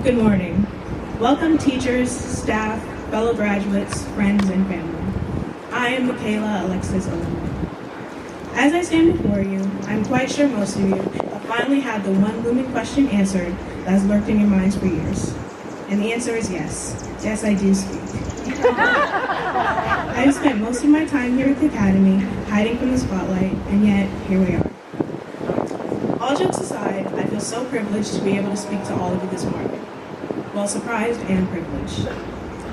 Good morning. Welcome teachers, staff, fellow graduates, friends, and family. I am Michaela Alexis Owen. As I stand before you, I'm quite sure most of you have finally had the one looming question answered that has lurked in your minds for years. And the answer is yes. Yes, I do speak. I have spent most of my time here at the Academy hiding from the spotlight, and yet here we are. All jokes aside, I feel so privileged to be able to speak to all of you this morning. Well, surprised and privileged.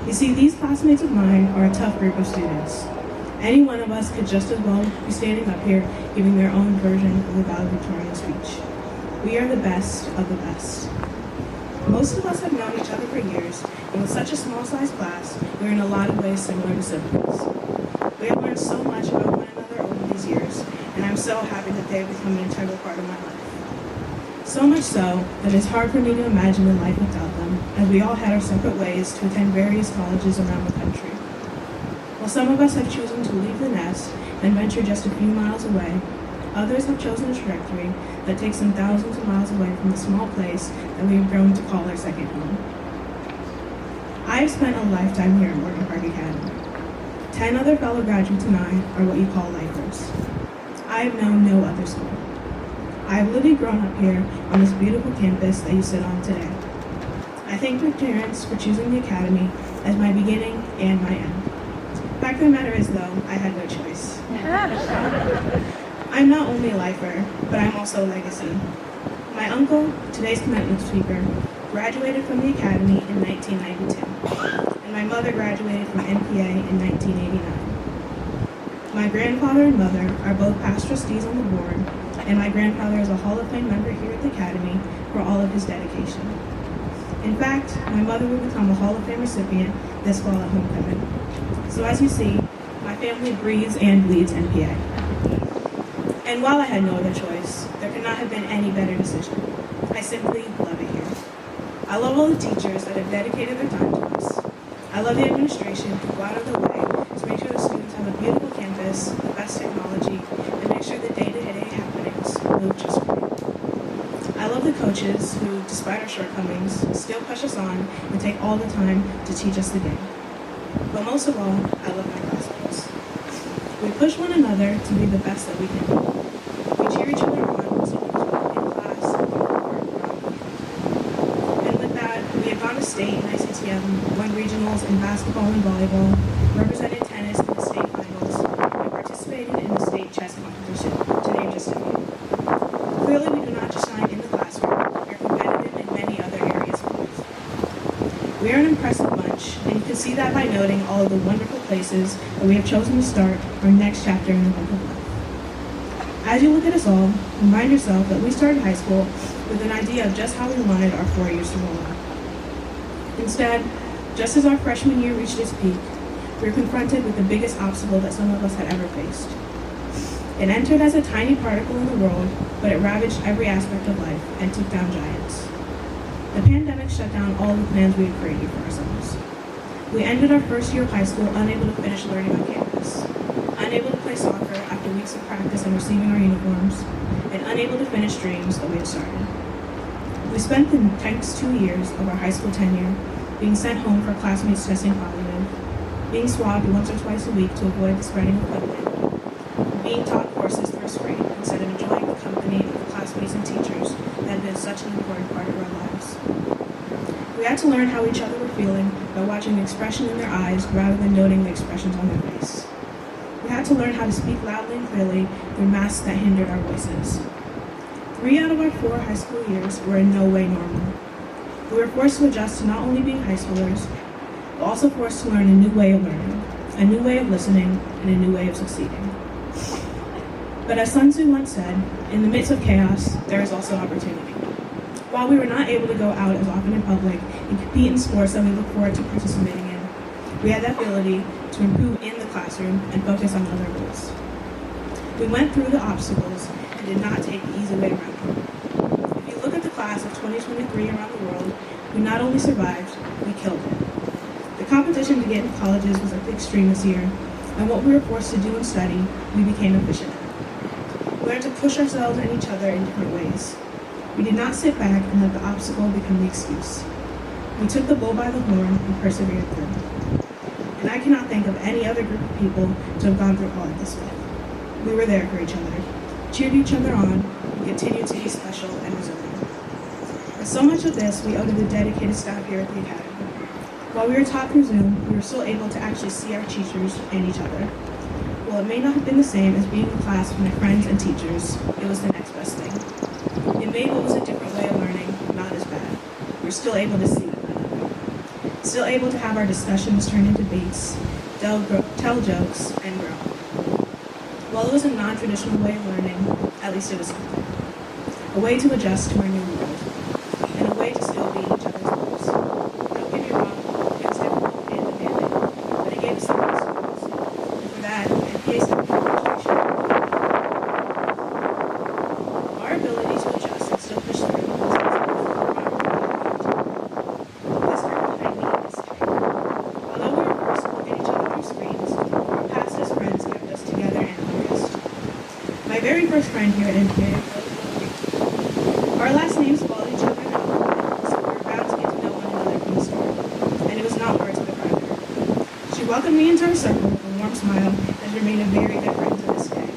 You see, these classmates of mine are a tough group of students. Any one of us could just as well be standing up here giving their own version of the valedictorian speech. We are the best of the best. Most of us have known each other for years, and with such a small-sized class, we are in a lot of ways similar to siblings. We have learned so much about one another over these years, and I'm so happy that they have become an integral part of my life. So much so that it's hard for me to imagine a life without them, as we all had our separate ways to attend various colleges around the country. While some of us have chosen to leave the nest and venture just a few miles away, others have chosen a trajectory that takes them thousands of miles away from the small place that we have grown to call our second home. I have spent a lifetime here at Morgan Park Academy. 10 other fellow graduates and I are what you call lifers. I have known no other school. I have literally grown up here on this beautiful campus that you sit on today. I thank my parents for choosing the Academy as my beginning and my end. The fact of the matter is, though, I had no choice. I'm not only a lifer, but I'm also a legacy. My uncle, today's commencement speaker, graduated from the Academy in 1992, and my mother graduated from NPA in 1989. My grandfather and mother are both past trustees on the board, and my grandfather is a Hall of Fame member here at the Academy for all of his dedication. In fact, my mother will become a Hall of Fame recipient this fall at homecoming. So as you see, my family breathes and bleeds NPA. And while I had no other choice, there could not have been any better decision. I simply love it here. I love all the teachers that have dedicated their time to us. I love the administration who go out of their way to make sure the students have a beautiful campus, the best technology, and make sure the day-to-day happenings move just right. I love the coaches who, despite our shortcomings, still push us on and take all the time to teach us the game. But most of all, I love my classmates. We push one another to be the best that we can be. We cheer each other on so we can in class and around. And with that, we have gone to state in ICTM, won regionals in basketball and volleyball, represented tennis in the state finals, and participated in the state chess competition, to name just a few. Clearly, we do not just shine in the classroom, we are competitive in many other areas of life. We are an impressive bunch, and you can see that by noting all of the wonderful places that we have chosen to start our next chapter in the book of life. As you look at us all, remind yourself that we started high school with an idea of just how we wanted our 4 years to roll out. Instead, just as our freshman year reached its peak, we were confronted with the biggest obstacle that some of us had ever faced. It entered as a tiny particle in the world, but it ravaged every aspect of life and took down giants. The pandemic shut down all the plans we had created for ourselves. We ended our first year of high school unable to finish learning on campus, unable to play soccer after weeks of practice and receiving our uniforms, and unable to finish dreams that we had started. We spent the next 2 years of our high school tenure being sent home for classmates testing positive, being swabbed once or twice a week to avoid the spreading of COVID, being taught courses through a screen instead of enjoying the company of the classmates and teachers that had been such an important part of our lives. We had to learn how each other were feeling by watching the expression in their eyes rather than noting the expressions on their face. We had to learn how to speak loudly and clearly through masks that hindered our voices. 3 out of our 4 high school years were in no way normal. We were forced to adjust to not only being high schoolers, but also forced to learn a new way of learning, a new way of listening, and a new way of succeeding. But as Sun Tzu once said, in the midst of chaos, there is also opportunity. While we were not able to go out as often in public and compete in sports that we look forward to participating in, we had the ability to improve in the classroom and focus on other goals. We went through the obstacles and did not take the easy way around them. If you look at the class of 2023 around the world, we not only survived, we killed it. The competition to get into colleges was at the extreme this year, and what we were forced to do and study, we became efficient at. We learned to push ourselves and each other in different ways. We did not sit back and let the obstacle become the excuse. We took the bull by the horn and persevered through. And I cannot think of any other group of people to have gone through all of this with. We were there for each other, cheered each other on, and continued to be special and resilient. And so much of this we owe to the dedicated staff here at the Academy. While we were taught through Zoom, we were still able to actually see our teachers and each other. While it may not have been the same as being in class with my friends and teachers, it was the next best thing. It made what was a different way of learning not as bad. We were still able to see one another. Still able to have our discussions turn into debates, tell jokes, and grow. While it was a non-traditional way of learning, at least it was something. A way to adjust to our new world, and a way to still be in each other's lives. Don't get me wrong, it was difficult and demanding, but it gave us something to lose. And for that, NPA sent me appreciation. Our ability to adjust and still push through was this group behind me is tight. Although we were forced to look at each other through screens, our past as friends kept us together and focused. My very first friend here at NPA was our last names followed each other now, so we were bound to get to know one another from the start, and it was not hard to befriend her. She welcomed me into her circle with a warm smile and has remained a very good friend to this day.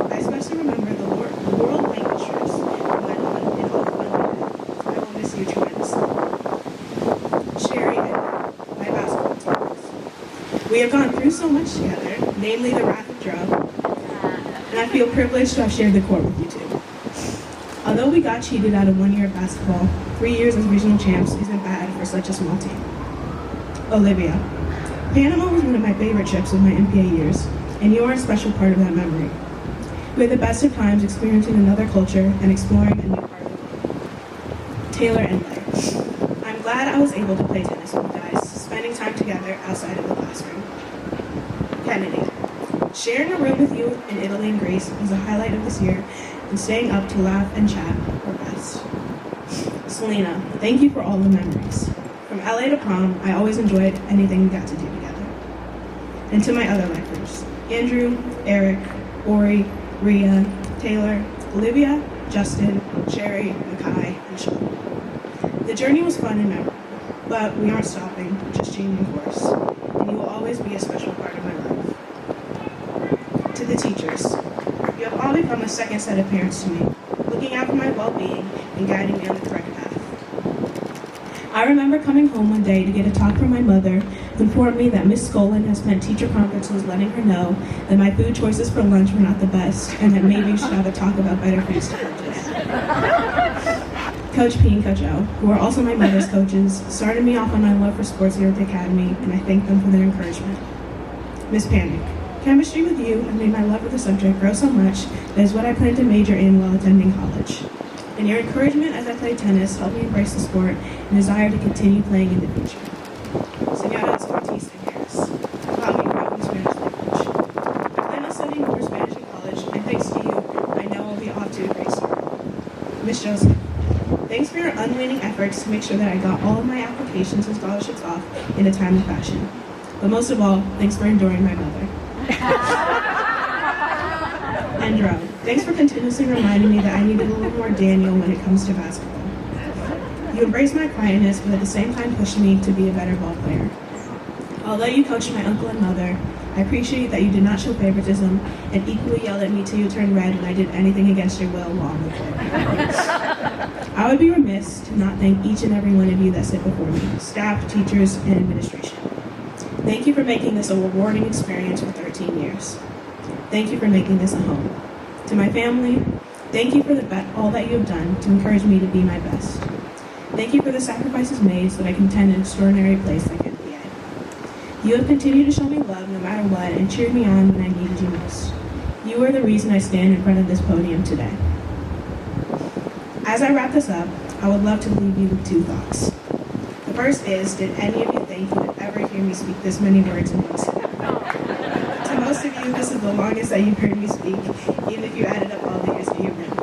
I especially remember the world language trips we went on and all the fun we had. I will miss you tremendously. Sherry and my basketball teammates. We have gone through so much together, namely the wrath of Drum, and I feel privileged to have shared the court with you two. Although we got cheated out of 1 year of basketball, 3 years as regional champs isn't bad for such a small team. Olivia. Panama was one of my favorite trips of my MPA years, and you are a special part of that memory. We had the best of times experiencing another culture and exploring a new part of the world. Taylor and Leigh. I'm glad I was able to play tennis with you guys, spending time together outside of the classroom. Kennedy. Sharing a room with you in Italy and Greece was a highlight of this year, and staying up to laugh and chat were best. Selena, thank you for all the memories. From LA to prom, I always enjoyed anything we got to do together. And to my other lifers, Andrew, Eric, Ori, Rhea, Taylor, Olivia, Justin, Sherry, Makai, and Sean. The journey was fun and memorable, but we aren't stopping, just changing course, and you will always be a special part of my life. To the teachers, you have all become a second set of parents to me, looking out for my well-being and guiding me on the correct path. I remember coming home one day to get a talk from my mother who informed me that Miss Skolin had spent teacher conferences letting her know that my food choices for lunch were not the best and that maybe we should have a talk about better foods to purchase. Coach P and Coach O, who are also my mother's coaches, started me off on my love for sports here at the Academy, and I thank them for their encouragement. Miss Panic. Chemistry with you has made my love for the subject grow so much that is what I plan to major in while attending college. And your encouragement as I played tennis helped me embrace the sport and desire to continue playing in the future. Señoras Ortiz and Harris taught me growing Spanish language. I plan on studying more Spanish in college, and thanks to you, I know I'll be off to a great start. Miss Joseph, thanks for your unwaning efforts to make sure that I got all of my applications and scholarships off in a timely fashion. But most of all, thanks for enduring my mother. And Drum, thanks for continuously reminding me that I needed a little more Daniel when it comes to basketball. You embraced my quietness, but at the same time pushed me to be a better ball player. Although you coached my uncle and mother, I appreciate that you did not show favoritism and equally yelled at me till you turned red when I did anything against your will while on the court. I would be remiss to not thank each and every one of you that sit before me, staff, teachers, and administration. Thank you for making this a rewarding experience for 13 years. Thank you for making this a home. To my family, thank you for all that you have done to encourage me to be my best. Thank you for the sacrifices made so that I can attend an extraordinary place like NPA. You have continued to show me love no matter what and cheered me on when I needed you most. You are the reason I stand in front of this podium today. As I wrap this up, I would love to leave you with two thoughts. The first is, did any of you think you would ever hear me speak this many words in one sitting? To most of you, this is the longest that you've heard me speak, even if you added up all the years that you've written.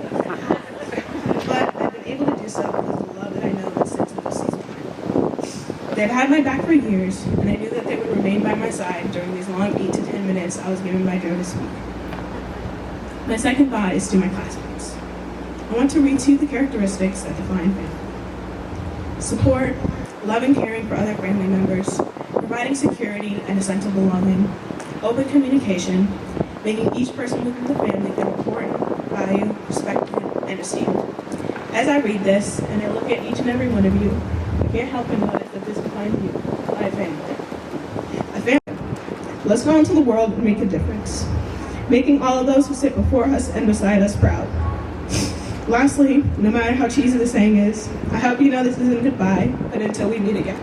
But I've been able to do so because of the love that I know that sits in those seats behind. They've had my back for years, and I knew that they would remain by my side during these long 8 to 10 minutes I was given by Joe to speak. My second thought is to my classmates. I want to read to you the characteristics that define family. Support, love and caring for other family members, providing security and a sense of belonging, open communication, making each person within the family feel important, valued, respected, and esteemed. As I read this, and I look at each and every one of you, I can't help but notice that this defines you, my family. A family. Let's go into the world and make a difference, making all of those who sit before us and beside us proud. Lastly, no matter how cheesy the saying is, I hope you know this isn't goodbye, but until we meet again.